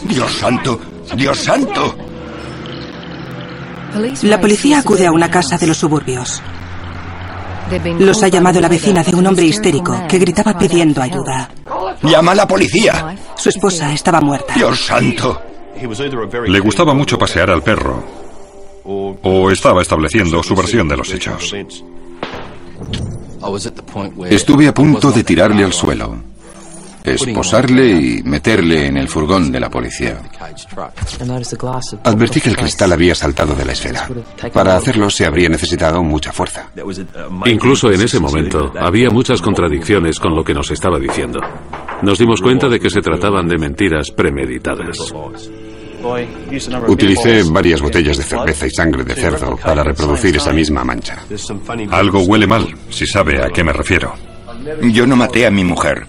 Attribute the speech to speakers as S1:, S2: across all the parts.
S1: ¡Dios santo! ¡Dios santo!
S2: La policía acude a una casa de los suburbios. Los ha llamado la vecina de un hombre histérico que gritaba pidiendo ayuda.
S1: ¡Llama a la policía!
S2: Su esposa estaba muerta.
S1: ¡Dios santo!
S3: Le gustaba mucho pasear al perro, o estaba estableciendo su versión de los hechos.
S4: Estuve a punto de tirarle al suelo, esposarle y meterle en el furgón de la policía. Advertí que el cristal había saltado de la esfera. Para hacerlo se habría necesitado mucha fuerza.
S5: Incluso en ese momento había muchas contradicciones con lo que nos estaba diciendo. Nos dimos cuenta de que se trataban de mentiras premeditadas.
S4: Utilicé varias botellas de cerveza y sangre de cerdo para reproducir esa misma mancha.
S3: Algo huele mal, si sabe a qué me refiero.
S1: Yo no maté a mi mujer.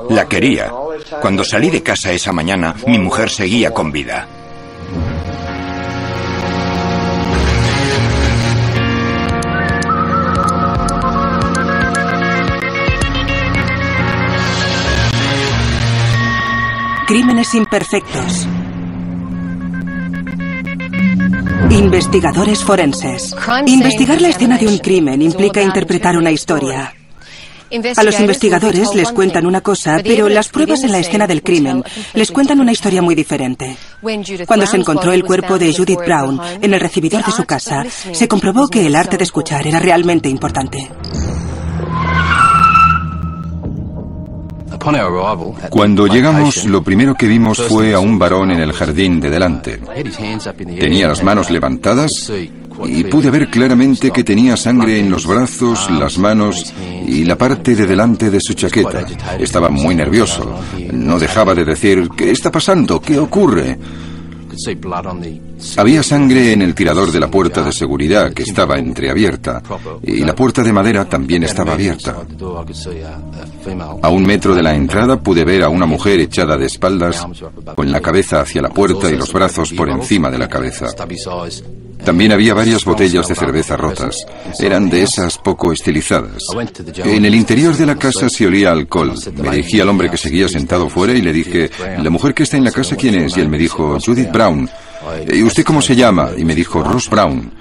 S1: La quería. Cuando salí de casa esa mañana, mi mujer seguía con vida.
S2: Crímenes imperfectos. Investigadores forenses. Investigar la escena de un crimen implica interpretar una historia. A los investigadores les cuentan una cosa, pero las pruebas en la escena del crimen les cuentan una historia muy diferente. Cuando se encontró el cuerpo de Judith Brown en el recibidor de su casa, se comprobó que el arte de escuchar era realmente importante.
S4: Cuando llegamos, lo primero que vimos fue a un varón en el jardín de delante. Tenía las manos levantadas y pude ver claramente que tenía sangre en los brazos, las manos y la parte de delante de su chaqueta. Estaba muy nervioso. No dejaba de decir: ¿qué está pasando? ¿Qué ocurre? Había sangre en el tirador de la puerta de seguridad, que estaba entreabierta, y la puerta de madera también estaba abierta. A 1 metro de la entrada pude ver a una mujer echada de espaldas, con la cabeza hacia la puerta y los brazos por encima de la cabeza. También había varias botellas de cerveza rotas. Eran de esas poco estilizadas. En el interior de la casa se olía alcohol. Me dirigí al hombre que seguía sentado fuera y le dije: ¿la mujer que está en la casa quién es? Y él me dijo: Judith Brown. ¿Y usted cómo se llama? Y me dijo: Ross Brown.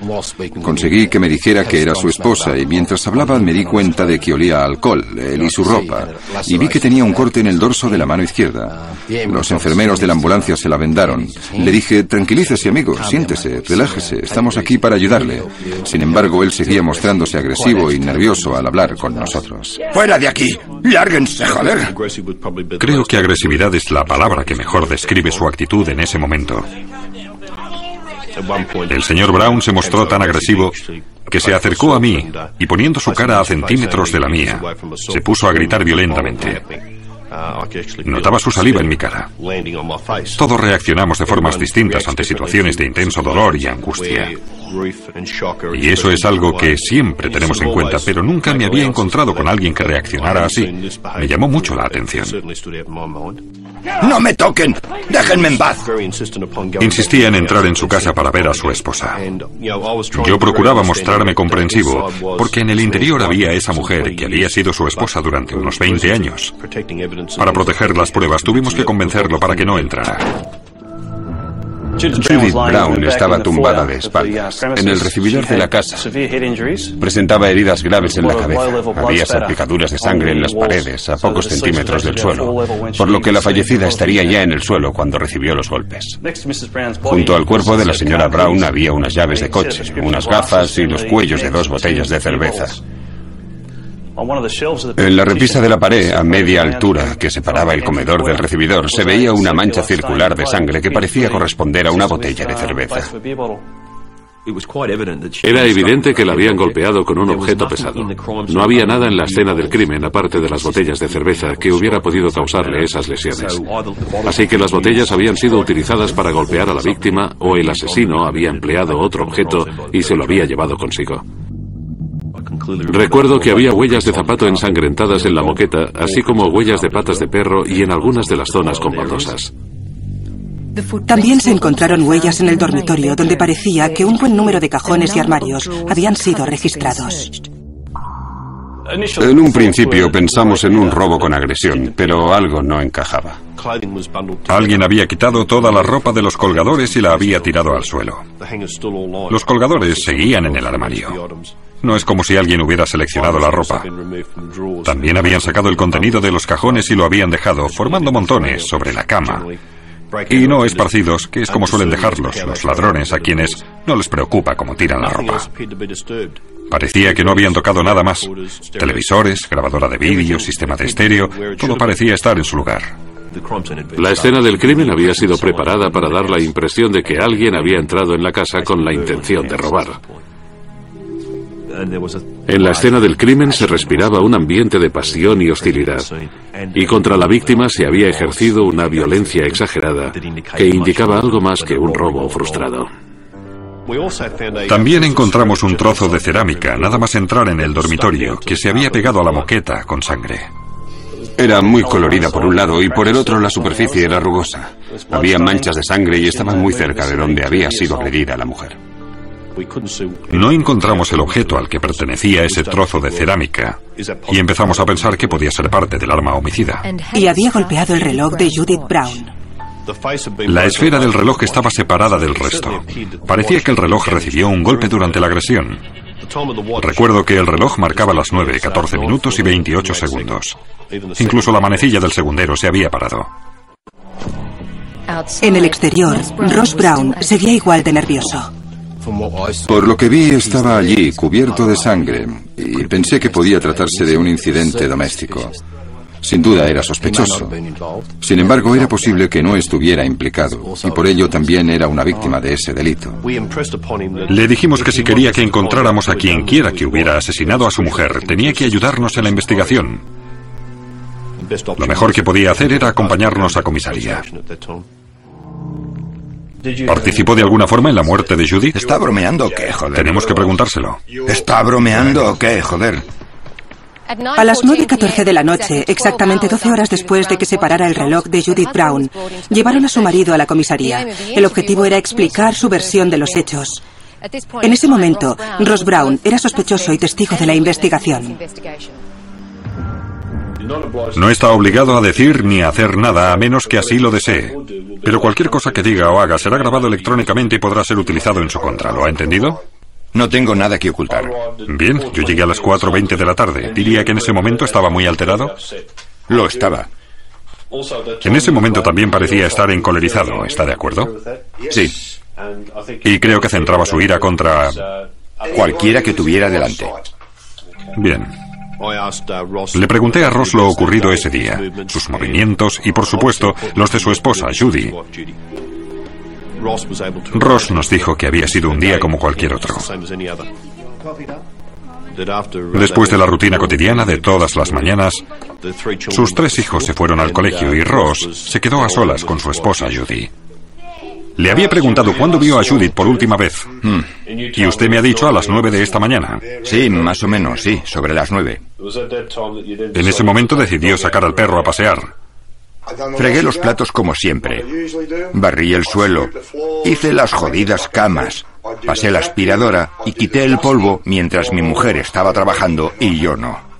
S4: Conseguí que me dijera que era su esposa, y mientras hablaba me di cuenta de que olía a alcohol, él y su ropa, y vi que tenía un corte en el dorso de la mano izquierda. Los enfermeros de la ambulancia se la vendaron. Le dije: tranquilícese, amigo, siéntese, relájese, estamos aquí para ayudarle. Sin embargo, él seguía mostrándose agresivo y nervioso al hablar con nosotros.
S1: ¡Fuera de aquí! ¡Lárguense, joder!
S3: Creo que agresividad es la palabra que mejor describe su actitud en ese momento. El señor Brown se mostró tan agresivo que se acercó a mí y, poniendo su cara a centímetros de la mía, se puso a gritar violentamente. Notaba su saliva en mi cara. Todos reaccionamos de formas distintas ante situaciones de intenso dolor y angustia. Y eso es algo que siempre tenemos en cuenta, pero nunca me había encontrado con alguien que reaccionara así. Me llamó mucho la atención.
S1: ¡No me toquen! ¡Déjenme en paz!
S3: Insistía en entrar en su casa para ver a su esposa. Yo procuraba mostrarme comprensivo, porque en el interior había esa mujer que había sido su esposa durante unos 20 años. Para proteger las pruebas tuvimos que convencerlo para que no entrara.
S4: Judith Brown estaba tumbada de espaldas en el recibidor de la casa. Presentaba heridas graves en la cabeza. Había salpicaduras de sangre en las paredes, a pocos centímetros del suelo, por lo que la fallecida estaría ya en el suelo cuando recibió los golpes. Junto al cuerpo de la señora Brown había unas llaves de coche, unas gafas y los cuellos de 2 botellas de cerveza. En la repisa de la pared, a media altura que separaba el comedor del recibidor, se veía una mancha circular de sangre que parecía corresponder a una botella de cerveza.
S5: Era evidente que la habían golpeado con un objeto pesado. No había nada en la escena del crimen, aparte de las botellas de cerveza, que hubiera podido causarle esas lesiones. Así que las botellas habían sido utilizadas para golpear a la víctima, o el asesino había empleado otro objeto y se lo había llevado consigo. Recuerdo que había huellas de zapato ensangrentadas en la moqueta, así como huellas de patas de perro y en algunas de las zonas con baldosas.
S2: También se encontraron huellas en el dormitorio, donde parecía que un buen número de cajones y armarios habían sido registrados.
S6: En un principio pensamos en un robo con agresión, pero algo no encajaba.
S3: Alguien había quitado toda la ropa de los colgadores y la había tirado al suelo. Los colgadores seguían en el armario. No es como si alguien hubiera seleccionado la ropa. También habían sacado el contenido de los cajones y lo habían dejado, formando montones sobre la cama. Y no esparcidos, que es como suelen dejarlos los ladrones, a quienes no les preocupa cómo tiran la ropa. Parecía que no habían tocado nada más. Televisores, grabadora de vídeo, sistema de estéreo, todo parecía estar en su lugar.
S5: La escena del crimen había sido preparada para dar la impresión de que alguien había entrado en la casa con la intención de robar. En la escena del crimen se respiraba un ambiente de pasión y hostilidad, y contra la víctima se había ejercido una violencia exagerada que indicaba algo más que un robo frustrado.
S3: También encontramos un trozo de cerámica, nada más entrar en el dormitorio, que se había pegado a la moqueta con sangre.
S6: Era muy colorida por un lado y por el otro la superficie era rugosa. Había manchas de sangre y estaban muy cerca de donde había sido agredida la mujer.
S3: No encontramos el objeto al que pertenecía ese trozo de cerámica y empezamos a pensar que podía ser parte del arma homicida.
S2: Y había golpeado el reloj de Judith Brown.
S3: La esfera del reloj estaba separada del resto. Parecía que el reloj recibió un golpe durante la agresión. Recuerdo que el reloj marcaba las 9, 14 minutos y 28 segundos. Incluso la manecilla del segundero se había parado.
S2: En el exterior, Ross Brown seguía igual de nervioso.
S4: Por lo que vi, estaba allí, cubierto de sangre, y pensé que podía tratarse de un incidente doméstico. Sin duda era sospechoso. Sin embargo, era posible que no estuviera implicado, y por ello también era una víctima de ese delito.
S3: Le dijimos que si quería que encontráramos a quien quiera que hubiera asesinado a su mujer, tenía que ayudarnos en la investigación. Lo mejor que podía hacer era acompañarnos a comisaría. ¿Participó de alguna forma en la muerte de Judith?
S1: ¿Está bromeando o qué, joder?
S3: Tenemos que preguntárselo.
S1: ¿Está bromeando o qué, joder?
S2: A las 9:14 de la noche, exactamente 12 horas después de que se parara el reloj de Judith Brown, llevaron a su marido a la comisaría. El objetivo era explicar su versión de los hechos. En ese momento, Ross Brown era sospechoso y testigo de la investigación.
S3: No está obligado a decir ni a hacer nada a menos que así lo desee. Pero cualquier cosa que diga o haga será grabado electrónicamente y podrá ser utilizado en su contra. ¿Lo ha entendido?
S1: No tengo nada que ocultar.
S3: Bien, yo llegué a las 4:20 de la tarde. ¿Diría que en ese momento estaba muy alterado?
S1: Lo estaba.
S3: En ese momento también parecía estar encolerizado. ¿Está de acuerdo?
S1: Sí.
S3: Y creo que centraba su ira contra
S1: cualquiera que tuviera delante.
S3: Bien. Le pregunté a Ross lo ocurrido ese día, sus movimientos y, por supuesto, los de su esposa, Judy. Ross nos dijo que había sido un día como cualquier otro. Después de la rutina cotidiana de todas las mañanas, sus 3 hijos se fueron al colegio y Ross se quedó a solas con su esposa, Judy. Le había preguntado cuándo vio a Judith por última vez. Y usted me ha dicho a las 9 de esta mañana.
S1: Sí, más o menos, sí, sobre las 9.
S3: En ese momento decidió sacar al perro a pasear.
S1: Fregué los platos como siempre. Barrí el suelo. Hice las jodidas camas. Pasé la aspiradora y quité el polvo mientras mi mujer estaba trabajando y yo no.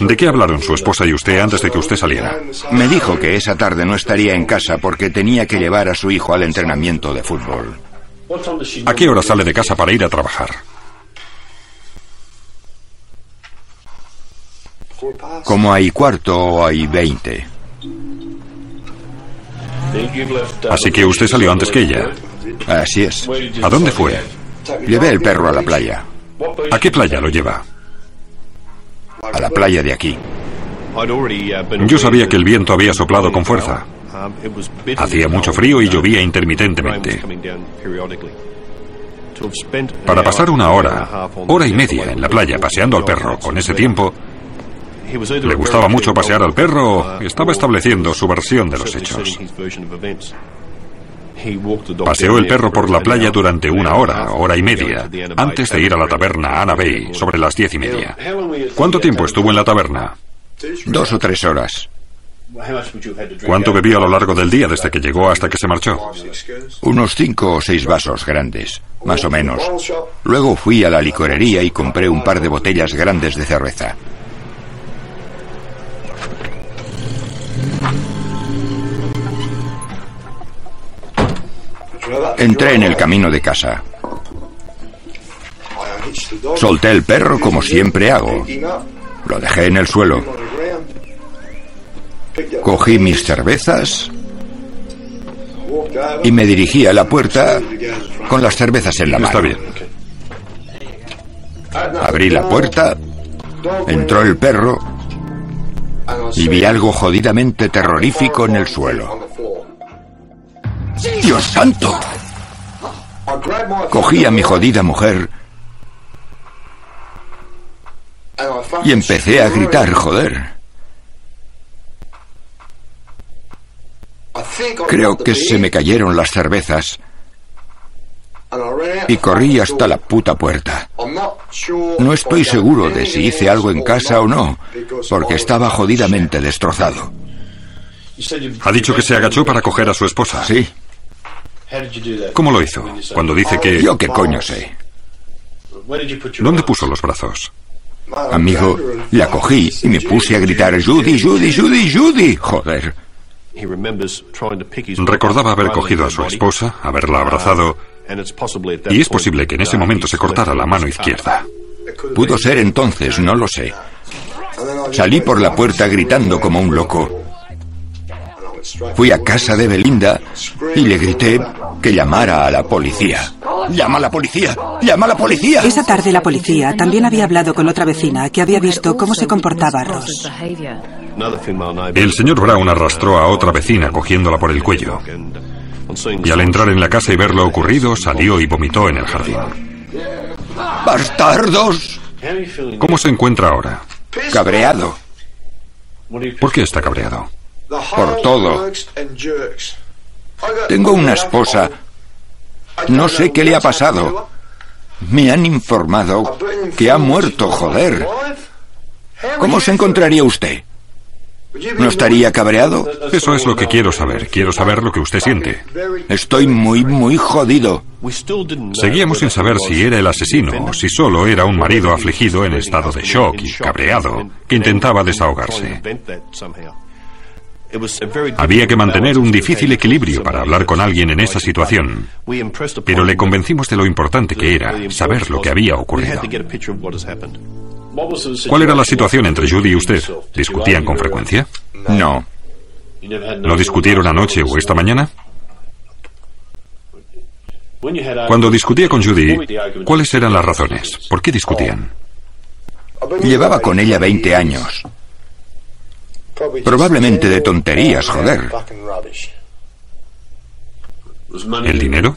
S3: ¿De qué hablaron su esposa y usted antes de que usted saliera?
S1: Me dijo que esa tarde no estaría en casa porque tenía que llevar a su hijo al entrenamiento de fútbol.
S3: ¿A qué hora sale de casa para ir a trabajar?
S1: Como hay 1:15 o hay 20.
S3: Así que usted salió antes que ella.
S1: Así es.
S3: ¿A dónde fue?
S1: Llevé el perro a la playa.
S3: ¿A qué playa lo lleva?
S1: A la playa de aquí.
S3: Yo sabía que el viento había soplado con fuerza. Hacía mucho frío y llovía intermitentemente. Para pasar 1 hora, hora y media en la playa paseando al perro con ese tiempo, ¿le gustaba mucho pasear al perro? Estaba estableciendo su versión de los hechos. Paseó el perro por la playa durante 1 hora, hora y media, antes de ir a la taberna Anna Bay, sobre las 10:30. ¿Cuánto tiempo estuvo en la taberna?
S1: 2 o 3 horas.
S3: ¿Cuánto bebió a lo largo del día desde que llegó hasta que se marchó?
S1: Unos 5 o 6 vasos grandes, más o menos. Luego fui a la licorería y compré un par de botellas grandes de cerveza. Entré en el camino de casa. Solté el perro como siempre hago. Lo dejé en el suelo. Cogí mis cervezas y me dirigí a la puerta con las cervezas en la mano.
S3: Está bien.
S1: Abrí la puerta, entró el perro y vi algo jodidamente terrorífico en el suelo. ¡Dios santo! Cogí a mi jodida mujer y empecé a gritar, joder. Creo que se me cayeron las cervezas y corrí hasta la puta puerta. No estoy seguro de si hice algo en casa o no, porque estaba jodidamente destrozado.
S3: Ha dicho que se agachó para coger a su esposa.
S1: Sí.
S3: ¿Cómo lo hizo? Cuando dice que...
S1: Yo qué coño sé.
S3: ¿Dónde puso los brazos?
S1: Amigo, la cogí y me puse a gritar, Judy, Judy, Judy, Judy. Joder.
S3: Recordaba haber cogido a su esposa, haberla abrazado, y es posible que en ese momento se cortara la mano izquierda.
S1: Pudo ser entonces, no lo sé. Salí por la puerta gritando como un loco. Fui a casa de Belinda y le grité que llamara a la policía. ¡Llama a la policía! ¡Llama a la policía!
S2: Esa tarde la policía también había hablado con otra vecina que había visto cómo se comportaba Ross.
S3: El señor Brown arrastró a otra vecina cogiéndola por el cuello. Y al entrar en la casa y ver lo ocurrido, salió y vomitó en el jardín.
S1: ¡Bastardos!
S3: ¿Cómo se encuentra ahora?
S1: Cabreado.
S3: ¿Por qué está cabreado?
S1: Por todo. Tengo una esposa. No sé qué le ha pasado. Me han informado que ha muerto, joder. ¿Cómo se encontraría usted? ¿No estaría cabreado?
S3: Eso es lo que quiero saber. Quiero saber lo que usted siente.
S1: Estoy muy jodido.
S3: Seguíamos sin saber si era el asesino o si solo era un marido afligido en estado de shock y cabreado que intentaba desahogarse. Había que mantener un difícil equilibrio para hablar con alguien en esa situación, pero le convencimos de lo importante que era saber lo que había ocurrido. ¿Cuál era la situación entre Judy y usted? ¿Discutían con frecuencia?
S1: No.
S3: ¿No discutieron anoche o esta mañana? Cuando discutía con Judy, ¿cuáles eran las razones? ¿Por qué discutían?
S1: Llevaba con ella 20 años. Probablemente de tonterías, joder.
S3: ¿El dinero?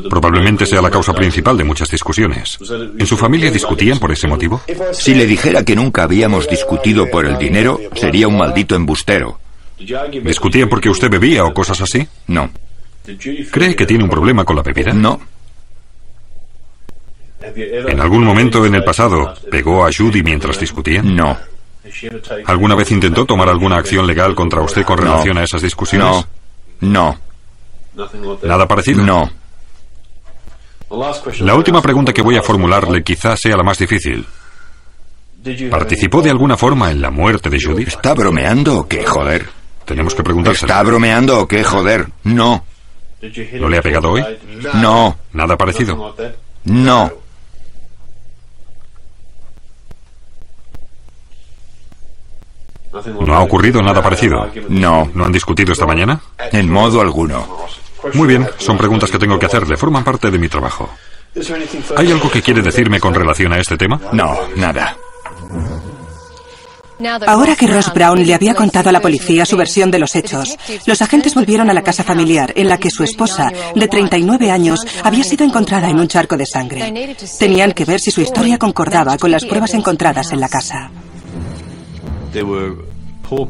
S3: Probablemente sea la causa principal de muchas discusiones. ¿En su familia discutían por ese motivo?
S1: Si le dijera que nunca habíamos discutido por el dinero, sería un maldito embustero.
S3: ¿Discutían porque usted bebía o cosas así?
S1: No.
S3: ¿Cree que tiene un problema con la bebida?
S1: No.
S3: ¿En algún momento en el pasado pegó a Judy mientras discutían?
S1: No.
S3: ¿Alguna vez intentó tomar alguna acción legal contra usted con relación a esas discusiones?
S1: No.
S3: ¿Nada parecido?
S1: No.
S3: La última pregunta que voy a formularle quizás sea la más difícil. ¿Participó de alguna forma en la muerte de Judy?
S1: ¿Está bromeando o qué, joder?
S3: Tenemos que preguntárselo.
S1: ¿Está bromeando o qué, joder? No.
S3: ¿No le ha pegado hoy?
S1: No.
S3: ¿Nada parecido?
S1: No.
S3: ¿No ha ocurrido nada parecido?
S1: No.
S3: ¿No han discutido esta mañana?
S1: En modo alguno.
S3: Muy bien, son preguntas que tengo que hacerle, forman parte de mi trabajo. ¿Hay algo que quiere decirme con relación a este tema?
S1: No, nada.
S2: Ahora que Ross Brown le había contado a la policía su versión de los hechos, los agentes volvieron a la casa familiar en la que su esposa, de 39 años, había sido encontrada en un charco de sangre. Tenían que ver si su historia concordaba con las pruebas encontradas en la casa.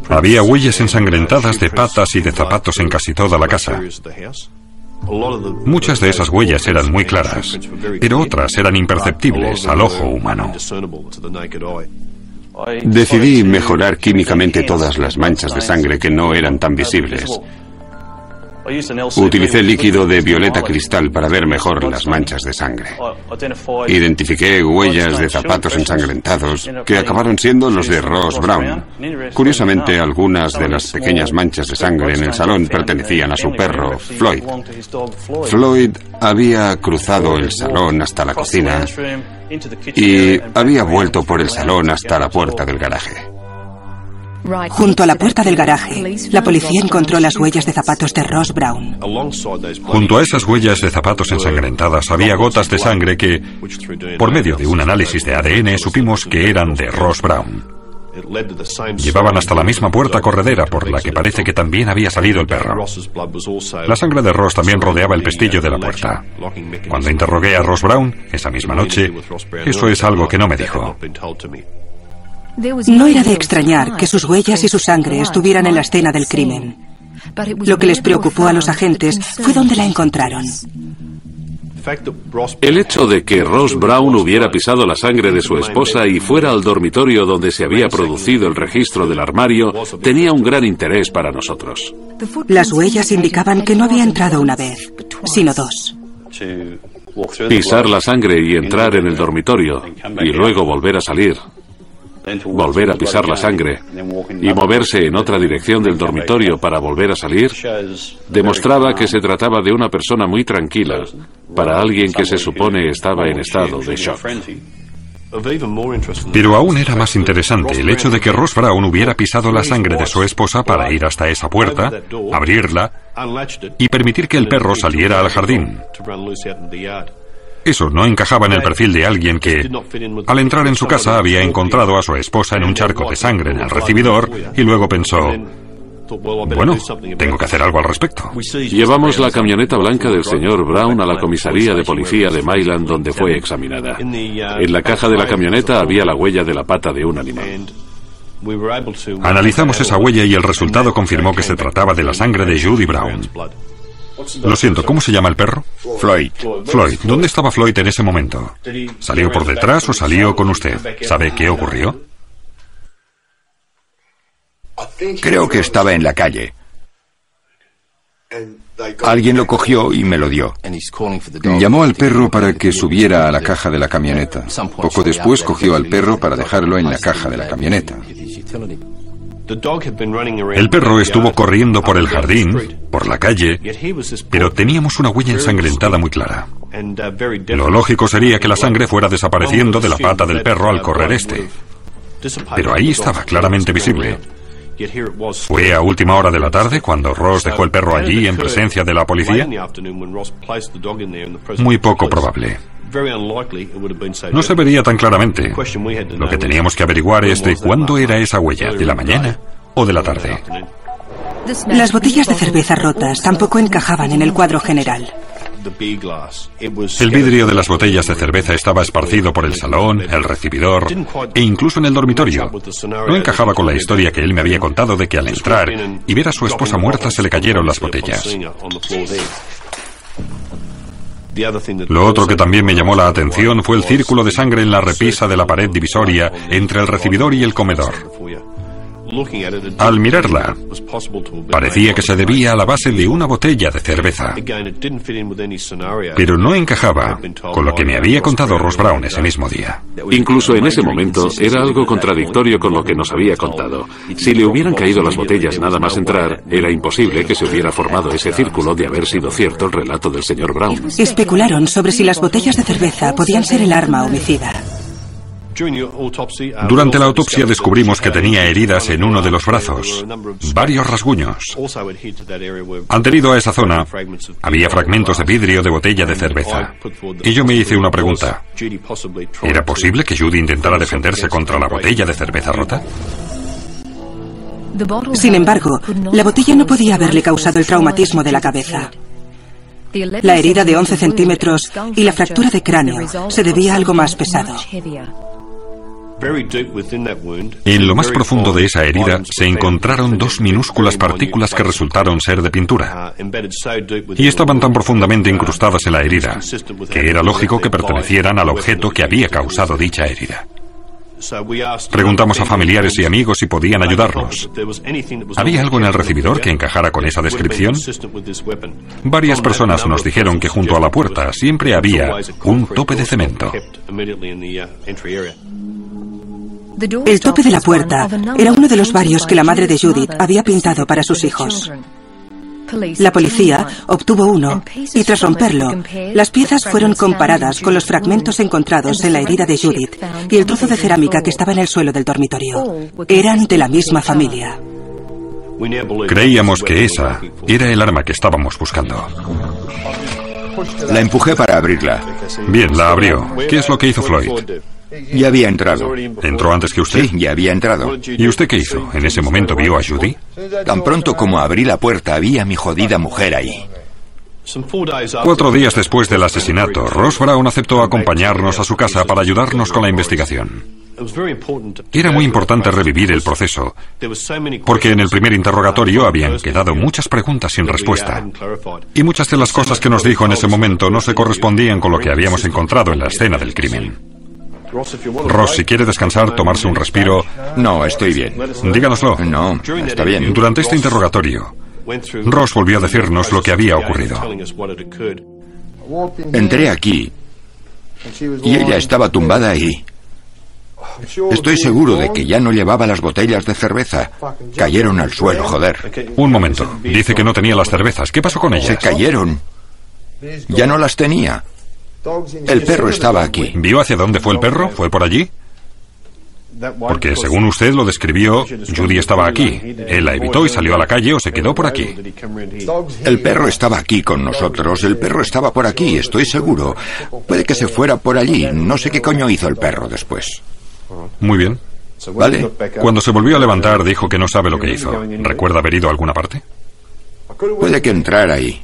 S3: Había huellas ensangrentadas de patas y de zapatos en casi toda la casa. Muchas de esas huellas eran muy claras, pero otras eran imperceptibles al ojo humano.
S6: Decidí mejorar químicamente todas las manchas de sangre que no eran tan visibles. Utilicé líquido de violeta cristal para ver mejor las manchas de sangre. Identifiqué huellas de zapatos ensangrentados que acabaron siendo los de Ross Brown. Curiosamente, algunas de las pequeñas manchas de sangre en el salón pertenecían a su perro, Floyd. Floyd había cruzado el salón hasta la cocina y había vuelto por el salón hasta la puerta del garaje.
S2: Junto a la puerta del garaje, la policía encontró las huellas de zapatos de Ross Brown.
S3: Junto a esas huellas de zapatos ensangrentadas había gotas de sangre que, por medio de un análisis de ADN, supimos que eran de Ross Brown. Llevaban hasta la misma puerta corredera por la que parece que también había salido el perro. La sangre de Ross también rodeaba el pestillo de la puerta. Cuando interrogué a Ross Brown, esa misma noche, eso es algo que no me dijo.
S2: No era de extrañar que sus huellas y su sangre estuvieran en la escena del crimen. Lo que les preocupó a los agentes fue dónde la encontraron.
S5: El hecho de que Ross Brown hubiera pisado la sangre de su esposa y fuera al dormitorio donde se había producido el registro del armario tenía un gran interés para nosotros.
S2: Las huellas indicaban que no había entrado una vez, sino dos.
S5: Pisar la sangre y entrar en el dormitorio y luego volver a salir. Volver a pisar la sangre y moverse en otra dirección del dormitorio para volver a salir demostraba que se trataba de una persona muy tranquila para alguien que se supone estaba en estado de shock.
S3: Pero aún era más interesante el hecho de que Ross Brown hubiera pisado la sangre de su esposa para ir hasta esa puerta, abrirla y permitir que el perro saliera al jardín. Eso no encajaba en el perfil de alguien que, al entrar en su casa, había encontrado a su esposa en un charco de sangre en el recibidor y luego pensó, bueno, tengo que hacer algo al respecto.
S5: Llevamos la camioneta blanca del señor Brown a la comisaría de policía de Milan donde fue examinada. En la caja de la camioneta había la huella de la pata de un animal.
S3: Analizamos esa huella y el resultado confirmó que se trataba de la sangre de Judy Brown. Lo siento, ¿cómo se llama el perro?
S1: Floyd.
S3: Floyd, ¿dónde estaba Floyd en ese momento? ¿Salió por detrás o salió con usted? ¿Sabe qué ocurrió?
S1: Creo que estaba en la calle. Alguien lo cogió y me lo dio.
S4: Llamó al perro para que subiera a la caja de la camioneta. Poco después cogió al perro para dejarlo en la caja de la camioneta.
S3: El perro estuvo corriendo por el jardín, por la calle, pero teníamos una huella ensangrentada muy clara. Lo lógico sería que la sangre fuera desapareciendo de la pata del perro al correr este. Pero ahí estaba, claramente visible. ¿Fue a última hora de la tarde cuando Ross dejó el perro allí en presencia de la policía? Muy poco probable. No se vería tan claramente. Lo que teníamos que averiguar es de cuándo era esa huella, ¿de la mañana o de la tarde?
S2: Las botellas de cerveza rotas tampoco encajaban en el cuadro general.
S3: El vidrio de las botellas de cerveza estaba esparcido por el salón, el recibidor e incluso en el dormitorio. No encajaba con la historia que él me había contado de que al entrar y ver a su esposa muerta se le cayeron las botellas. Lo otro que también me llamó la atención fue el círculo de sangre en la repisa de la pared divisoria entre el recibidor y el comedor. Al mirarla, parecía que se debía a la base de una botella de cerveza, pero no encajaba con lo que me había contado Ross Brown ese mismo día.
S5: Incluso en ese momento era algo contradictorio con lo que nos había contado. Si le hubieran caído las botellas nada más entrar, era imposible que se hubiera formado ese círculo de haber sido cierto el relato del señor Brown.
S2: Especularon sobre si las botellas de cerveza podían ser el arma homicida.
S3: Durante la autopsia descubrimos que tenía heridas en uno de los brazos, varios rasguños. Adherido a esa zona, había fragmentos de vidrio de botella de cerveza. Y yo me hice una pregunta. ¿Era posible que Judy intentara defenderse contra la botella de cerveza rota?
S2: Sin embargo, la botella no podía haberle causado el traumatismo de la cabeza. La herida de 11 centímetros y la fractura de cráneo se debía a algo más pesado.
S3: En lo más profundo de esa herida se encontraron dos minúsculas partículas que resultaron ser de pintura. Y estaban tan profundamente incrustadas en la herida que era lógico que pertenecieran al objeto que había causado dicha herida. Preguntamos a familiares y amigos si podían ayudarnos. ¿Había algo en el recibidor que encajara con esa descripción? Varias personas nos dijeron que junto a la puerta siempre había un tope de cemento.
S2: El tope de la puerta era uno de los varios que la madre de Judith había pintado para sus hijos. La policía obtuvo uno y tras romperlo, las piezas fueron comparadas con los fragmentos encontrados en la herida de Judith y el trozo de cerámica que estaba en el suelo del dormitorio. Eran de la misma familia.
S3: Creíamos que esa era el arma que estábamos buscando.
S1: La empujé para abrirla.
S3: Bien, la abrió. ¿Qué es lo que hizo Floyd?
S1: Ya había entrado.
S3: ¿Entró antes que usted?
S1: Sí, ya había entrado.
S3: ¿Y usted qué hizo? ¿En ese momento vio a Judy?
S1: Tan pronto como abrí la puerta, había a mi jodida mujer ahí.
S3: 4 días después del asesinato, Ross Brown aceptó acompañarnos a su casa para ayudarnos con la investigación. Era muy importante revivir el proceso, porque en el primer interrogatorio habían quedado muchas preguntas sin respuesta. Y muchas de las cosas que nos dijo en ese momento no se correspondían con lo que habíamos encontrado en la escena del crimen. Ross, si quiere descansar, tomarse un respiro...
S1: No, estoy bien.
S3: Díganoslo.
S1: No, está bien.
S3: Durante este interrogatorio, Ross volvió a decirnos lo que había ocurrido.
S1: Entré aquí y ella estaba tumbada ahí. Estoy seguro de que ya no llevaba las botellas de cerveza. Cayeron al suelo, joder.
S3: Un momento. Dice que no tenía las cervezas. ¿Qué pasó con ellas?
S1: Se cayeron. Ya no las tenía. El perro estaba aquí.
S3: ¿Vio hacia dónde fue el perro? ¿Fue por allí? Porque según usted lo describió, Judy estaba aquí. Él la evitó y salió a la calle o se quedó por aquí.
S1: El perro estaba aquí con nosotros. El perro estaba por aquí, estoy seguro. Puede que se fuera por allí. No sé qué coño hizo el perro después.
S3: Muy bien.
S1: ¿Vale?
S3: Cuando se volvió a levantar dijo que no sabe lo que hizo. ¿Recuerda haber ido a alguna parte?
S1: Puede que entrara ahí.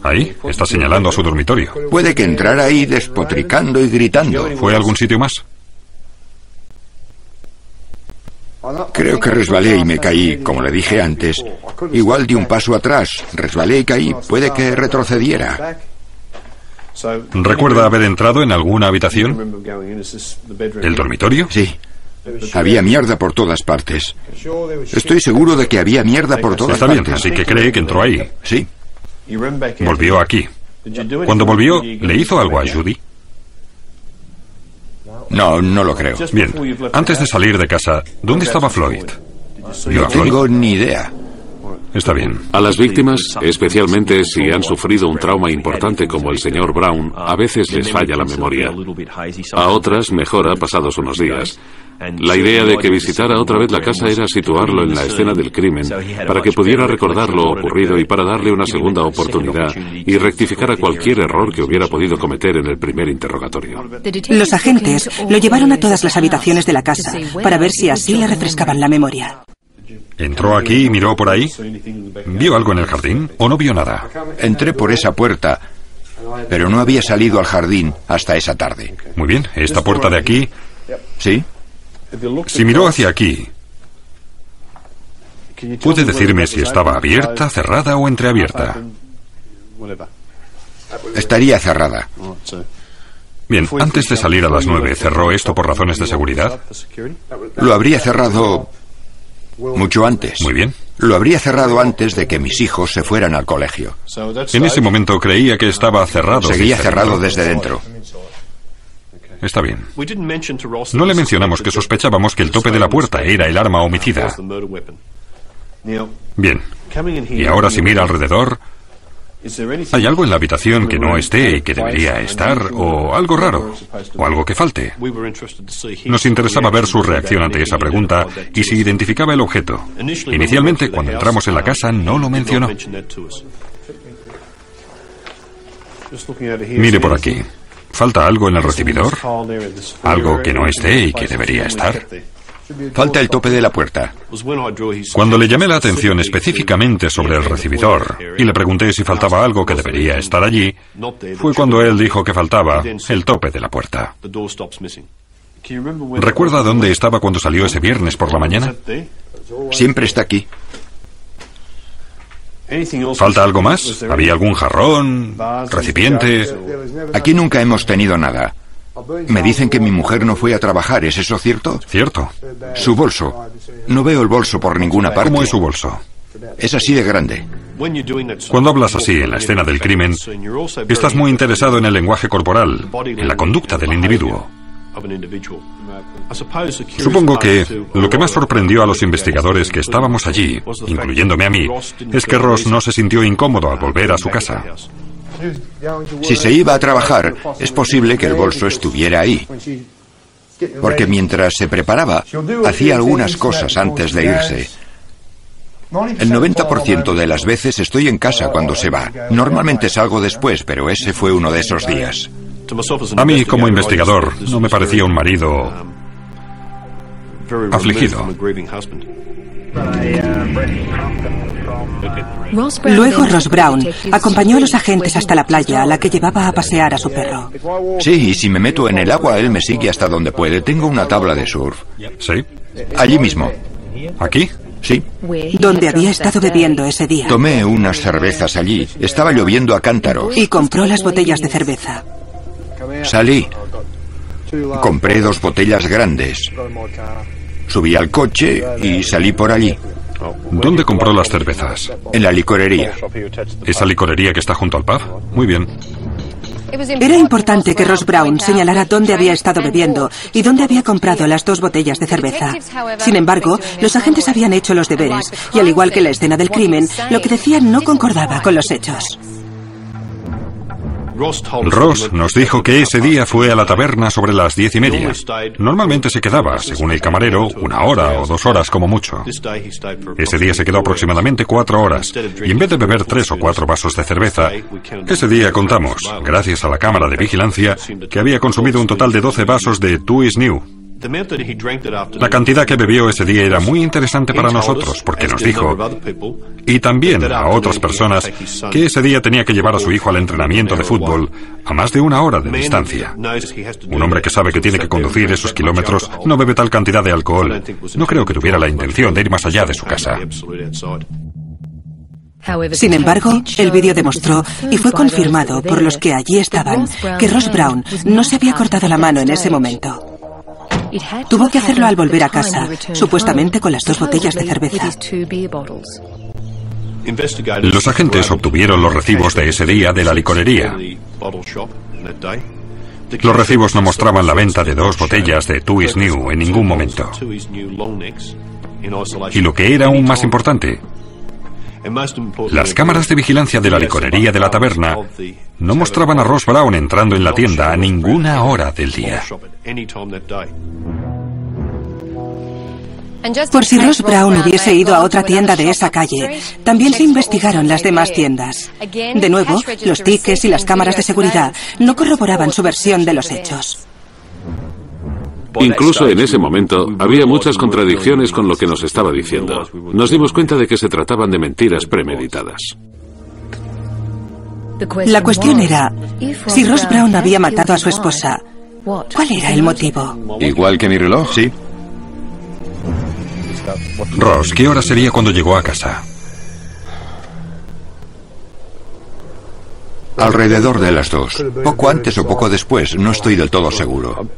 S3: Ahí, está señalando a su dormitorio.
S1: Puede que entrara ahí despotricando y gritando.
S3: ¿Fue a algún sitio más?
S1: Creo que resbalé y me caí, como le dije antes. Igual di un paso atrás, resbalé y caí. Puede que retrocediera.
S3: ¿Recuerda haber entrado en alguna habitación? ¿El dormitorio?
S1: Sí. Había mierda por todas partes. Estoy seguro de que había mierda por todas
S3: partes. Está bien, así que cree que entró ahí.
S1: Sí.
S3: Volvió aquí. Cuando volvió, ¿le hizo algo a Judy?
S1: No, no lo creo.
S3: Bien, antes de salir de casa, ¿dónde estaba Floyd?
S1: No tengo ni idea.
S3: Está bien.
S5: A las víctimas, especialmente si han sufrido un trauma importante como el señor Brown, a veces les falla la memoria. A otras mejora pasados unos días. La idea de que visitara otra vez la casa era situarlo en la escena del crimen para que pudiera recordar lo ocurrido y para darle una segunda oportunidad y rectificar cualquier error que hubiera podido cometer en el primer interrogatorio.
S2: Los agentes lo llevaron a todas las habitaciones de la casa para ver si así le refrescaban la memoria.
S3: ¿Entró aquí y miró por ahí? ¿Vio algo en el jardín o no vio nada?
S1: Entré por esa puerta, pero no había salido al jardín hasta esa tarde.
S3: Muy bien, esta puerta de aquí...
S1: ¿Sí?
S3: Si miró hacia aquí, ¿puede decirme si estaba abierta, cerrada o entreabierta?
S1: Estaría cerrada.
S3: Bien, antes de salir a las 9, ¿cerró esto por razones de seguridad?
S1: Lo habría cerrado mucho antes.
S3: Muy bien.
S1: Lo habría cerrado antes de que mis hijos se fueran al colegio.
S3: En ese momento creía que estaba cerrado.
S1: Seguía cerrado desde dentro.
S3: Está bien. No le mencionamos que sospechábamos que el tope de la puerta era el arma homicida. Bien. Y ahora si mira alrededor, ¿hay algo en la habitación que no esté y que debería estar? ¿O algo raro? ¿O algo que falte? Nos interesaba ver su reacción ante esa pregunta y si identificaba el objeto. Inicialmente, cuando entramos en la casa, no lo mencionó. Mire por aquí. ¿Falta algo en el recibidor? ¿Algo que no esté y que debería estar?
S1: Falta el tope de la puerta.
S3: Cuando le llamé la atención específicamente sobre el recibidor y le pregunté si faltaba algo que debería estar allí, fue cuando él dijo que faltaba el tope de la puerta. ¿Recuerda dónde estaba cuando salió ese viernes por la mañana?
S1: Siempre está aquí.
S3: ¿Falta algo más? ¿Había algún jarrón, recipiente?
S1: Aquí nunca hemos tenido nada. Me dicen que mi mujer no fue a trabajar, ¿es eso cierto?
S3: Cierto.
S1: Su bolso. No veo el bolso por ninguna parte.
S3: ¿Cómo es su bolso?
S1: Es así de grande.
S3: Cuando hablas así en la escena del crimen, estás muy interesado en el lenguaje corporal, en la conducta del individuo. Supongo que lo que más sorprendió a los investigadores que estábamos allí, incluyéndome a mí, es que Ross no se sintió incómodo al volver a su casa.
S1: Si se iba a trabajar, es posible que el bolso estuviera ahí. Porque mientras se preparaba, hacía algunas cosas antes de irse. El 90% de las veces estoy en casa cuando se va. Normalmente salgo después, pero ese fue uno de esos días.
S3: A mí, como investigador, no me parecía un marido afligido.
S2: Luego Ross Brown acompañó a los agentes hasta la playa, a la que llevaba a pasear a su perro.
S1: Sí, y si me meto en el agua, él me sigue hasta donde puede. Tengo una tabla de surf.
S3: ¿Sí?
S1: Allí mismo.
S3: ¿Aquí?
S1: Sí.
S2: Donde había estado bebiendo ese día.
S1: Tomé unas cervezas allí. Estaba lloviendo a cántaros.
S2: Y compró las botellas de cerveza.
S1: Salí. Compré 2 botellas grandes. Subí al coche y salí por allí.
S3: ¿Dónde compró las cervezas?
S1: En la licorería.
S3: ¿Esa licorería que está junto al pub? Muy bien.
S2: Era importante que Ross Brown señalara dónde había estado bebiendo y dónde había comprado las 2 botellas de cerveza. Sin embargo, los agentes habían hecho los deberes y, al igual que la escena del crimen, lo que decían no concordaba con los hechos.
S3: Ross nos dijo que ese día fue a la taberna sobre las 10:30. Normalmente se quedaba, según el camarero, 1 hora o 2 horas como mucho. Ese día se quedó aproximadamente 4 horas, y en vez de beber 3 o 4 vasos de cerveza, ese día contamos, gracias a la cámara de vigilancia, que había consumido un total de 12 vasos de Two Is New. La cantidad que bebió ese día era muy interesante para nosotros, porque nos dijo, y también a otras personas, que ese día tenía que llevar a su hijo al entrenamiento de fútbol a más de 1 hora de distancia. Un hombre que sabe que tiene que conducir esos kilómetros no bebe tal cantidad de alcohol. No creo que tuviera la intención de ir más allá de su casa.
S2: Sin embargo, el vídeo demostró, y fue confirmado por los que allí estaban, que Ross Brown no se había cortado la mano en ese momento. Tuvo que hacerlo al volver a casa, supuestamente con las 2 botellas de cerveza.
S3: Los agentes obtuvieron los recibos de ese día de la licorería. Los recibos no mostraban la venta de 2 botellas de Two Is New en ningún momento. Y lo que era aún más importante, las cámaras de vigilancia de la licorería de la taberna no mostraban a Ross Brown entrando en la tienda a ninguna hora del día.
S2: Por si Ross Brown hubiese ido a otra tienda de esa calle, también se investigaron las demás tiendas. De nuevo, los tickets y las cámaras de seguridad no corroboraban su versión de los hechos.
S5: Incluso en ese momento había muchas contradicciones con lo que nos estaba diciendo. Nos dimos cuenta de que se trataban de mentiras premeditadas.
S2: La cuestión era, si Ross Brown había matado a su esposa, ¿cuál era el motivo?
S4: ¿Igual que mi reloj?
S1: Sí.
S3: Ross, ¿qué hora sería cuando llegó a casa?
S1: Alrededor de las 2. Poco antes o poco después, no estoy del todo seguro.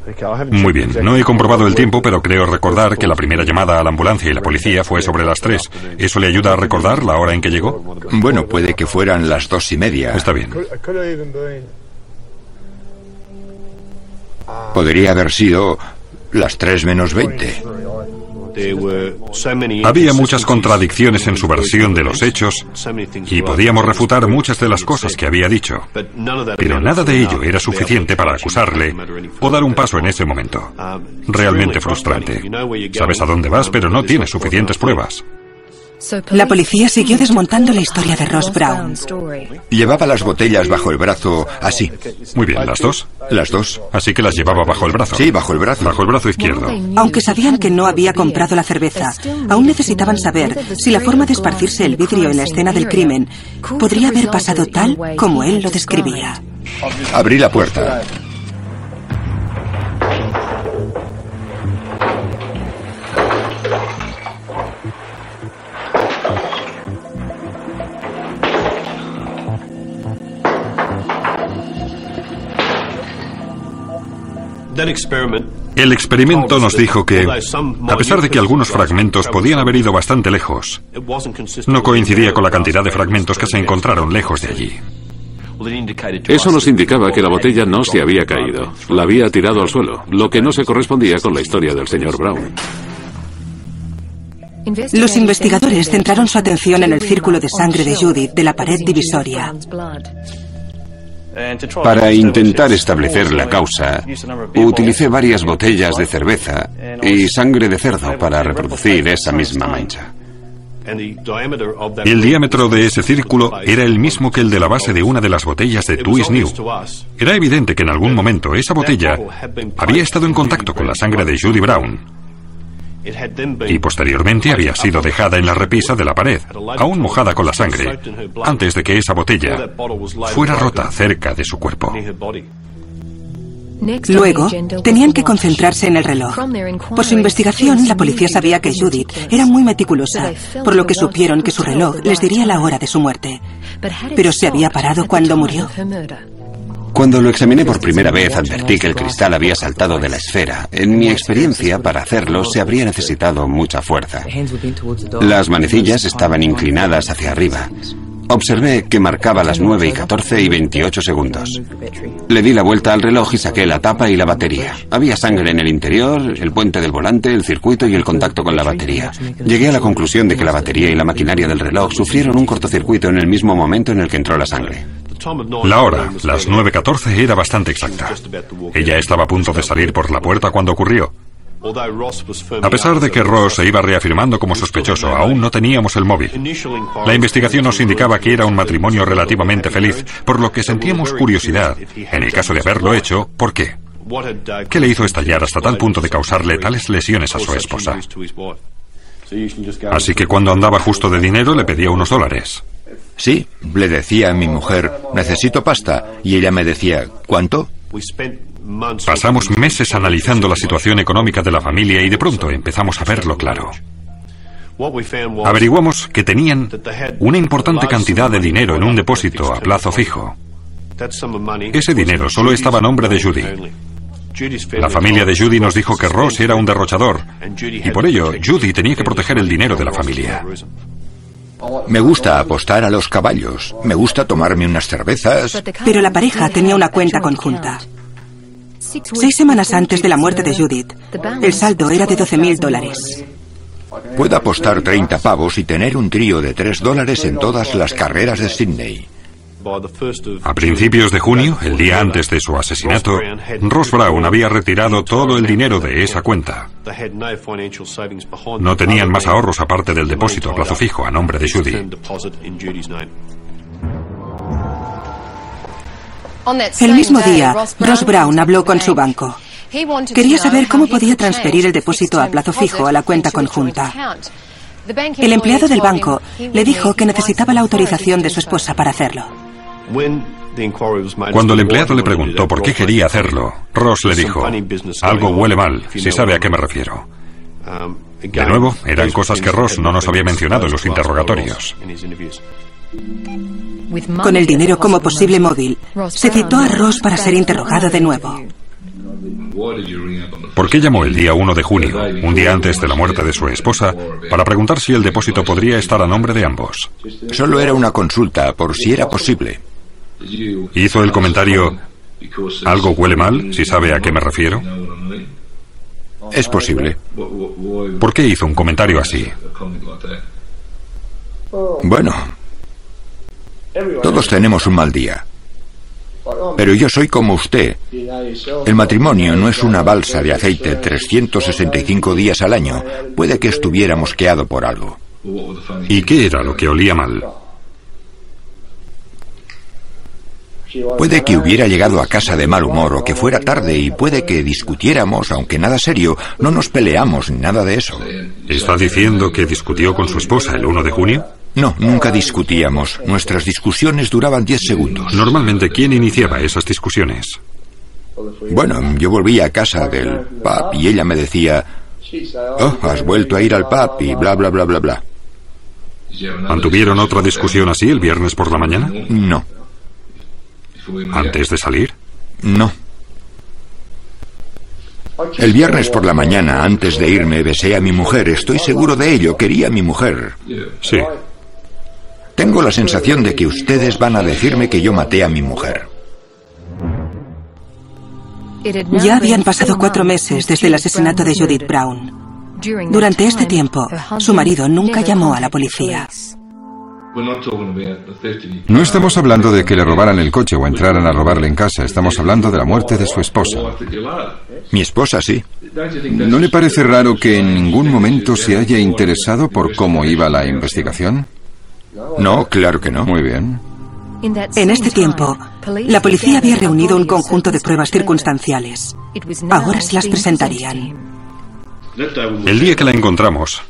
S3: Muy bien, no he comprobado el tiempo, pero creo recordar que la primera llamada a la ambulancia y la policía fue sobre las 3. ¿Eso le ayuda a recordar la hora en que llegó?
S1: Bueno, puede que fueran las 2:30.
S3: Está bien.
S1: Podría haber sido las 3 menos 20.
S3: Había muchas contradicciones en su versión de los hechos y podíamos refutar muchas de las cosas que había dicho, pero nada de ello era suficiente para acusarle o dar un paso en ese momento. Realmente frustrante. Sabes a dónde vas, pero no tienes suficientes pruebas.
S2: La policía siguió desmontando la historia de Ross Brown.
S1: Llevaba las botellas bajo el brazo así.
S3: Muy bien, ¿las 2?
S1: Las 2.
S3: Así que las llevaba bajo el brazo.
S1: Sí, bajo el brazo.
S3: Bajo el brazo izquierdo.
S2: Aunque sabían que no había comprado la cerveza, aún necesitaban saber si la forma de esparcirse el vidrio en la escena del crimen podría haber pasado tal como él lo describía.
S1: Abrí la puerta.
S3: El experimento nos dijo que, a pesar de que algunos fragmentos podían haber ido bastante lejos, no coincidía con la cantidad de fragmentos que se encontraron lejos de allí.
S5: Eso nos indicaba que la botella no se había caído, la había tirado al suelo, lo que no se correspondía con la historia del señor Brown.
S2: Los investigadores centraron su atención en el círculo de sangre de Judith de la pared divisoria.
S6: Para intentar establecer la causa, utilicé varias botellas de cerveza y sangre de cerdo para reproducir esa misma mancha.
S3: El diámetro de ese círculo era el mismo que el de la base de una de las botellas de Twist New. Era evidente que en algún momento esa botella había estado en contacto con la sangre de Judy Brown y posteriormente había sido dejada en la repisa de la pared, aún mojada con la sangre, antes de que esa botella fuera rota cerca de su cuerpo.
S2: Luego, tenían que concentrarse en el reloj. Por su investigación, la policía sabía que Judith era muy meticulosa, por lo que supieron que su reloj les diría la hora de su muerte. Pero se había parado cuando murió.
S6: Cuando lo examiné por primera vez, advertí que el cristal había saltado de la esfera. En mi experiencia, para hacerlo, se habría necesitado mucha fuerza. Las manecillas estaban inclinadas hacia arriba. Observé que marcaba las 9:14 y 28 segundos. Le di la vuelta al reloj y saqué la tapa y la batería. Había sangre en el interior, el puente del volante, el circuito y el contacto con la batería. Llegué a la conclusión de que la batería y la maquinaria del reloj sufrieron un cortocircuito en el mismo momento en el que entró la sangre.
S3: La hora, las 9:14, era bastante exacta. Ella estaba a punto de salir por la puerta cuando ocurrió. A pesar de que Ross se iba reafirmando como sospechoso, aún no teníamos el móvil. La investigación nos indicaba que era un matrimonio relativamente feliz, por lo que sentíamos curiosidad, en el caso de haberlo hecho, ¿por qué? ¿Qué le hizo estallar hasta tal punto de causarle tales lesiones a su esposa? Así que cuando andaba justo de dinero le pedía unos $.
S1: Sí, le decía a mi mujer, necesito pasta, y ella me decía, ¿cuánto?
S3: Pasamos meses analizando la situación económica de la familia y de pronto empezamos a verlo claro. Averiguamos que tenían una importante cantidad de dinero en un depósito a plazo fijo. Ese dinero solo estaba a nombre de Judy. La familia de Judy nos dijo que Ross era un derrochador y por ello Judy tenía que proteger el dinero de la familia.
S1: Me gusta apostar a los caballos, me gusta tomarme unas cervezas.
S2: Pero la pareja tenía una cuenta conjunta. 6 semanas antes de la muerte de Judith, el saldo era de $12,000.
S1: Puedo apostar 30 pavos y tener un trío de $3 en todas las carreras de Sydney.
S3: A principios de junio, el día antes de su asesinato, Ross Brown había retirado todo el dinero de esa cuenta. No tenían más ahorros aparte del depósito a plazo fijo a nombre de Judy.
S2: El mismo día, Ross Brown habló con su banco. Quería saber cómo podía transferir el depósito a plazo fijo a la cuenta conjunta. El empleado del banco le dijo que necesitaba la autorización de su esposa para hacerlo.
S3: Cuando el empleado le preguntó por qué quería hacerlo, Ross le dijo, algo huele mal, si sabe a qué me refiero. De nuevo, eran cosas que Ross no nos había mencionado en los interrogatorios.
S2: Con el dinero como posible móvil, se citó a Ross para ser interrogado de nuevo.
S3: ¿Por qué llamó el día 1 de junio, un día antes de la muerte de su esposa, para preguntar si el depósito podría estar a nombre de ambos?
S1: Solo era una consulta, por si era posible.
S3: Hizo el comentario, algo huele mal, si sabe a qué me refiero.
S1: Es posible.
S3: ¿Por qué hizo un comentario así?
S1: Bueno, todos tenemos un mal día. Pero yo soy como usted. El matrimonio no es una balsa de aceite 365 días al año. Puede que estuviera mosqueado por algo.
S3: ¿Y qué era lo que olía mal?
S1: Puede que hubiera llegado a casa de mal humor o que fuera tarde y puede que discutiéramos, aunque nada serio. No nos peleamos ni nada de eso.
S3: ¿Está diciendo que discutió con su esposa el 1 de junio?
S1: No, nunca discutíamos. Nuestras discusiones duraban 10 segundos.
S3: Normalmente, ¿quién iniciaba esas discusiones?
S1: Bueno, yo volvía a casa del pub y ella me decía, oh, has vuelto a ir al pub y bla, bla, bla, bla, bla.
S3: ¿Mantuvieron otra discusión así el viernes por la mañana?
S1: No.
S3: ¿Antes de salir?
S1: No. El viernes por la mañana, antes de irme, besé a mi mujer. Estoy seguro de ello. Quería a mi mujer.
S3: Sí.
S1: Tengo la sensación de que ustedes van a decirme que yo maté a mi mujer.
S2: Ya habían pasado 4 meses desde el asesinato de Judith Brown. Durante este tiempo, su marido nunca llamó a la policía.
S4: No estamos hablando de que le robaran el coche o entraran a robarle en casa. Estamos hablando de la muerte de su esposa.
S1: Mi esposa, sí.
S4: ¿No le parece raro que en ningún momento se haya interesado por cómo iba la investigación?
S1: No, claro que no.
S4: Muy bien.
S2: En este tiempo, la policía había reunido un conjunto de pruebas circunstanciales. Ahora se las presentarían.
S3: El día que la encontramos,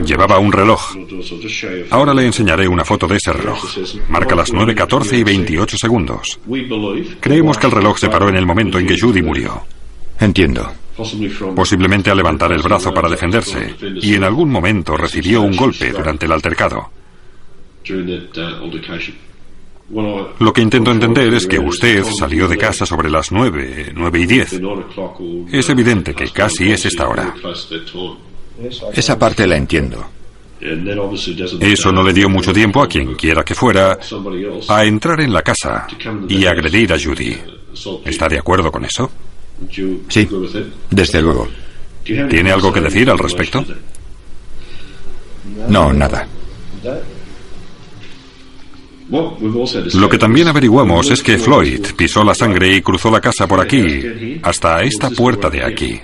S3: llevaba un reloj. Ahora le enseñaré una foto de ese reloj. Marca las 9:14 y 28 segundos. Creemos que el reloj se paró en el momento en que Judy murió.
S1: Entiendo.
S3: Posiblemente al levantar el brazo para defenderse, y en algún momento recibió un golpe durante el altercado. Lo que intento entender es que usted salió de casa sobre las 9:10. Es evidente que casi es esta hora.
S1: Esa parte la entiendo.
S3: Eso no le dio mucho tiempo a quien quiera que fuera a entrar en la casa y agredir a Judy. ¿Está de acuerdo con eso?
S1: Sí, desde luego.
S3: ¿Tiene algo que decir al respecto?
S1: No, nada.
S3: Lo que también averiguamos es que Floyd pisó la sangre y cruzó la casa por aquí, hasta esta puerta de aquí.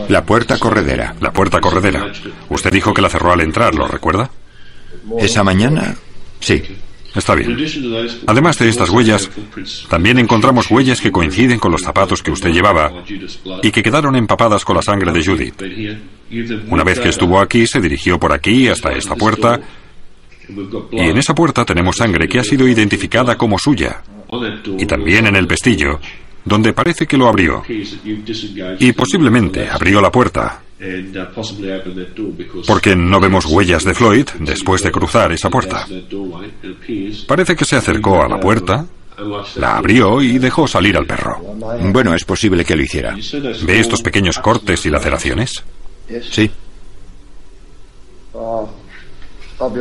S1: La puerta corredera.
S3: La puerta corredera. Usted dijo que la cerró al entrar, ¿lo recuerda?
S1: ¿Esa mañana? Sí.
S3: Está bien. Además de estas huellas, también encontramos huellas que coinciden con los zapatos que usted llevaba y que quedaron empapadas con la sangre de Judith. Una vez que estuvo aquí, se dirigió por aquí hasta esta puerta, y en esa puerta tenemos sangre que ha sido identificada como suya, y también en el pestillo, donde parece que lo abrió, y posiblemente abrió la puerta, porque no vemos huellas de Floyd después de cruzar esa puerta. Parece que se acercó a la puerta, la abrió y dejó salir al perro.
S1: Bueno, es posible que lo hiciera.
S3: ¿Ve estos pequeños cortes y laceraciones?
S1: Sí.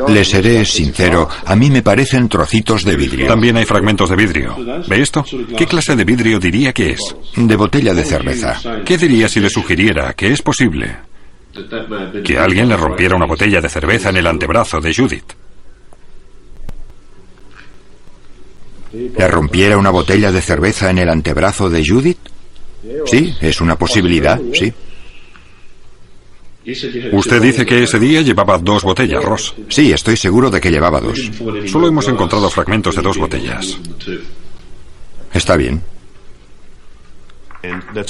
S1: Le seré sincero, a mí me parecen trocitos de vidrio.
S3: También hay fragmentos de vidrio. ¿Ve esto? ¿Qué clase de vidrio diría que es?
S1: De botella de cerveza.
S3: ¿Qué diría si le sugiriera que es posible que alguien le rompiera una botella de cerveza en el antebrazo de Judith?
S1: ¿Le rompiera una botella de cerveza en el antebrazo de Judith? Sí, es una posibilidad, sí.
S3: Usted dice que ese día llevaba 2 botellas, Ross.
S1: Sí, estoy seguro de que llevaba 2.
S3: Solo hemos encontrado fragmentos de 2 botellas.
S1: Está bien.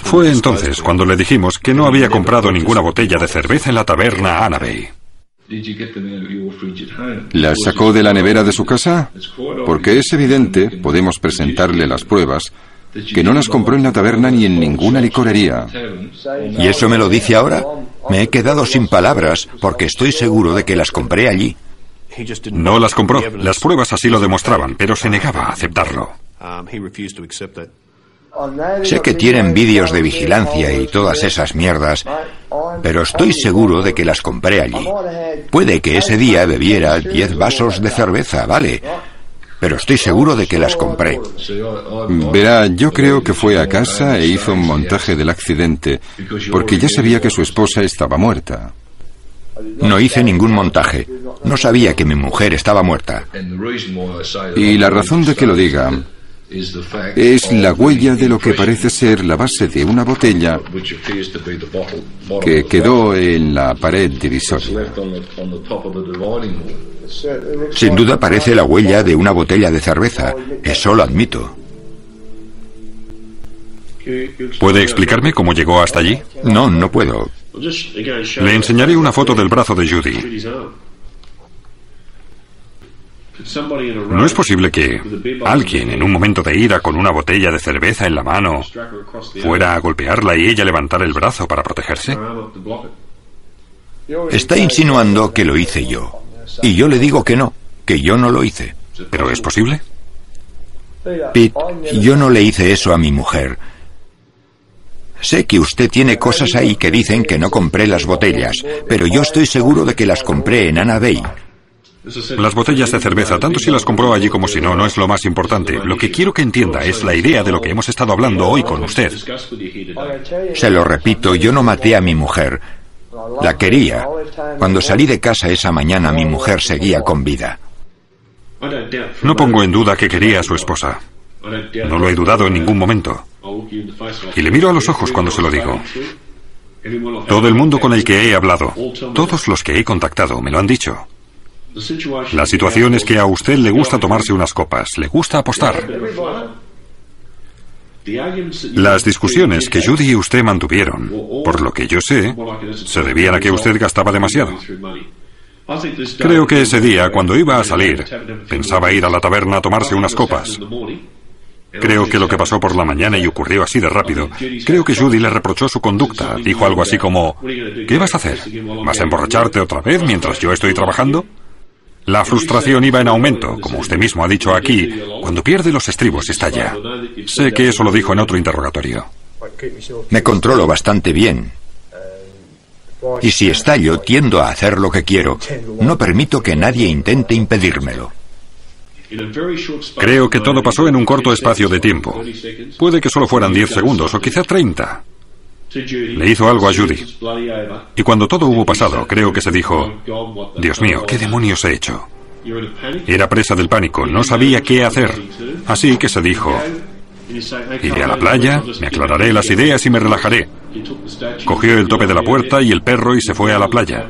S3: Fue entonces cuando le dijimos que no había comprado ninguna botella de cerveza en la taberna Annabey.
S4: ¿La sacó de la nevera de su casa? Porque es evidente, podemos presentarle las pruebas, que no las compró en la taberna ni en ninguna licorería.
S1: ¿Y eso me lo dice ahora? Me he quedado sin palabras porque estoy seguro de que las compré allí.
S3: No las compró. Las pruebas así lo demostraban, pero se negaba a aceptarlo.
S1: Sé que tienen vídeos de vigilancia y todas esas mierdas, pero estoy seguro de que las compré allí. Puede que ese día bebiera 10 vasos de cerveza, vale, pero estoy seguro de que las compré.
S4: Verá, yo creo que fue a casa e hizo un montaje del accidente, porque ya sabía que su esposa estaba muerta.
S1: No hice ningún montaje. No sabía que mi mujer estaba muerta.
S4: Y la razón de que lo diga es la huella de lo que parece ser la base de una botella que quedó en la pared divisoria.
S1: Sin duda parece la huella de una botella de cerveza. Eso lo admito.
S3: ¿Puede explicarme cómo llegó hasta allí?
S1: No, no puedo.
S3: Le enseñaré una foto del brazo de Judy. ¿No es posible que alguien, en un momento de ira con una botella de cerveza en la mano, fuera a golpearla y ella levantara el brazo para protegerse?
S1: Está insinuando que lo hice yo. Y yo le digo que yo no lo hice.
S3: ¿Pero es posible?
S1: Pete, yo no le hice eso a mi mujer. Sé que usted tiene cosas ahí que dicen que no compré las botellas, pero yo estoy seguro de que las compré en Anna Bay.
S3: Las botellas de cerveza, tanto si las compró allí como si no, no es lo más importante. Lo que quiero que entienda es la idea de lo que hemos estado hablando hoy con usted.
S1: Se lo repito, yo no maté a mi mujer. La quería. Cuando salí de casa esa mañana, mi mujer seguía con vida.
S3: No pongo en duda que quería a su esposa. No lo he dudado en ningún momento. Y le miro a los ojos cuando se lo digo. Todo el mundo con el que he hablado, todos los que he contactado, me lo han dicho. La situación es que a usted le gusta tomarse unas copas, le gusta apostar. Las discusiones que Judy y usted mantuvieron, por lo que yo sé, se debían a que usted gastaba demasiado. Creo que ese día, cuando iba a salir, pensaba ir a la taberna a tomarse unas copas. Creo que lo que pasó por la mañana y ocurrió así de rápido, creo que Judy le reprochó su conducta. Dijo algo así como, ¿qué vas a hacer? ¿Vas a emborracharte otra vez mientras yo estoy trabajando? La frustración iba en aumento, como usted mismo ha dicho aquí, cuando pierde los estribos estalla. Sé que eso lo dijo en otro interrogatorio.
S1: Me controlo bastante bien. Y si estallo, tiendo a hacer lo que quiero. No permito que nadie intente impedírmelo.
S3: Creo que todo pasó en un corto espacio de tiempo. Puede que solo fueran 10 segundos o quizá 30. Le hizo algo a Judy. Y cuando todo hubo pasado, creo que se dijo, Dios mío, ¿qué demonios he hecho? Era presa del pánico, no sabía qué hacer. Así que se dijo, iré a la playa, me aclararé las ideas y me relajaré. Cogió el tope de la puerta y el perro y se fue a la playa.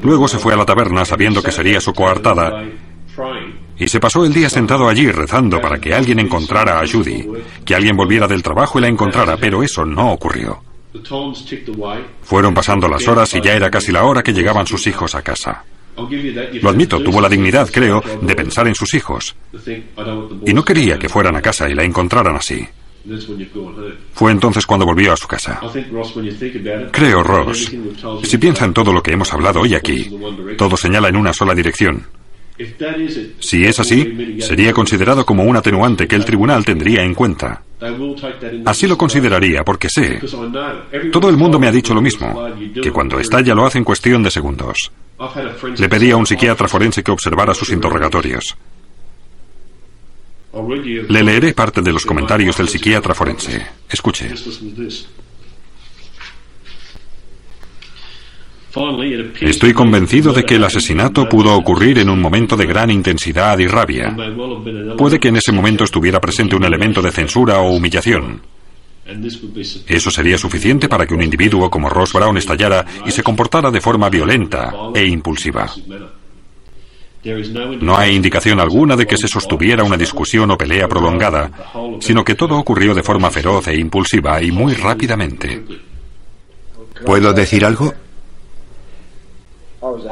S3: Luego se fue a la taberna sabiendo que sería su coartada. Y se pasó el día sentado allí rezando para que alguien encontrara a Judy, que alguien volviera del trabajo y la encontrara, pero eso no ocurrió. Fueron pasando las horas y ya era casi la hora que llegaban sus hijos a casa. Lo admito, tuvo la dignidad, creo, de pensar en sus hijos. Y no quería que fueran a casa y la encontraran así. Fue entonces cuando volvió a su casa. Creo, Ross, si piensa en todo lo que hemos hablado hoy aquí, todo señala en una sola dirección. Si es así, sería considerado como un atenuante que el tribunal tendría en cuenta. Así lo consideraría porque sé, todo el mundo me ha dicho lo mismo, que cuando estalla lo hace en cuestión de segundos. Le pedí a un psiquiatra forense que observara sus interrogatorios. Le leeré parte de los comentarios del psiquiatra forense. Escuche. Estoy convencido de que el asesinato pudo ocurrir en un momento de gran intensidad y rabia. Puede que en ese momento estuviera presente un elemento de censura o humillación. Eso sería suficiente para que un individuo como Ross Brown estallara y se comportara de forma violenta e impulsiva. No hay indicación alguna de que se sostuviera una discusión o pelea prolongada, sino que todo ocurrió de forma feroz e impulsiva y muy rápidamente.
S1: ¿Puedo decir algo?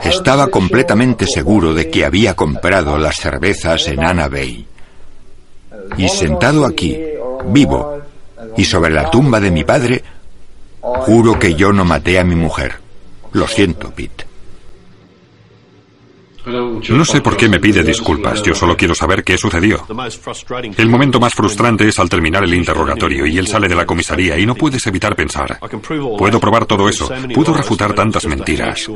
S1: Estaba completamente seguro de que había comprado las cervezas en Anna Bay. Y sentado aquí, vivo, y sobre la tumba de mi padre, juro que yo no maté a mi mujer. Lo siento, Pete.
S3: No sé por qué me pide disculpas, yo solo quiero saber qué sucedió. El momento más frustrante es al terminar el interrogatorio y él sale de la comisaría y no puedes evitar pensar, puedo probar todo eso, puedo refutar tantas mentiras,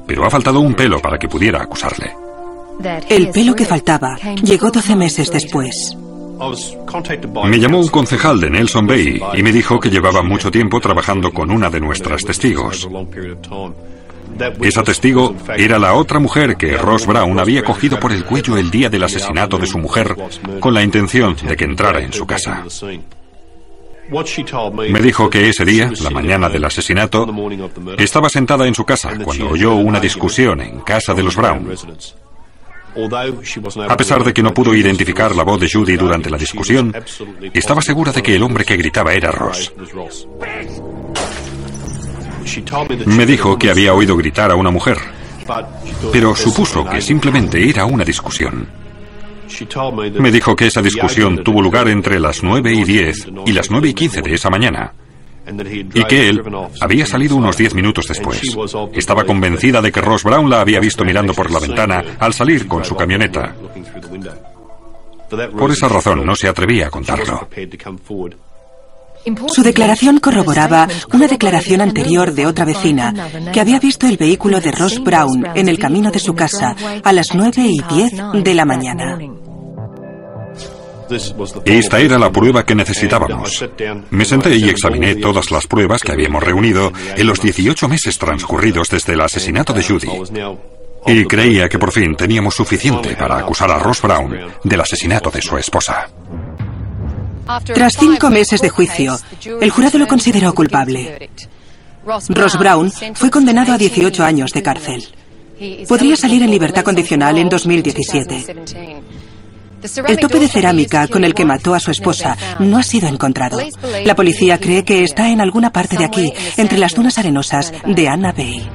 S3: pero ha faltado un pelo para que pudiera acusarle.
S2: El pelo que faltaba llegó 12 meses después.
S3: Me llamó un concejal de Nelson Bay y me dijo que llevaba mucho tiempo trabajando con una de nuestras testigos. Esa testigo era la otra mujer que Ross Brown había cogido por el cuello el día del asesinato de su mujer con la intención de que entrara en su casa. Me dijo que ese día, la mañana del asesinato, estaba sentada en su casa cuando oyó una discusión en casa de los Brown. A pesar de que no pudo identificar la voz de Judy durante la discusión, estaba segura de que el hombre que gritaba era Ross. Me dijo que había oído gritar a una mujer, pero supuso que simplemente era una discusión. Me dijo que esa discusión tuvo lugar entre las 9:10 y las 9:15 de esa mañana, y que él había salido unos 10 minutos después. Estaba convencida de que Ross Brown la había visto mirando por la ventana al salir con su camioneta. Por esa razón no se atrevía a contarlo.
S2: Su declaración corroboraba una declaración anterior de otra vecina que había visto el vehículo de Ross Brown en el camino de su casa a las 9:10 de la mañana.
S3: Esta era la prueba que necesitábamos. Me senté y examiné todas las pruebas que habíamos reunido en los 18 meses transcurridos desde el asesinato de Judy. Y creía que por fin teníamos suficiente para acusar a Ross Brown del asesinato de su esposa.
S2: Tras 5 meses de juicio, el jurado lo consideró culpable. Ross Brown fue condenado a 18 años de cárcel. Podría salir en libertad condicional en 2017. El tope de cerámica con el que mató a su esposa no ha sido encontrado. La policía cree que está en alguna parte de aquí, entre las dunas arenosas de Anna Bay.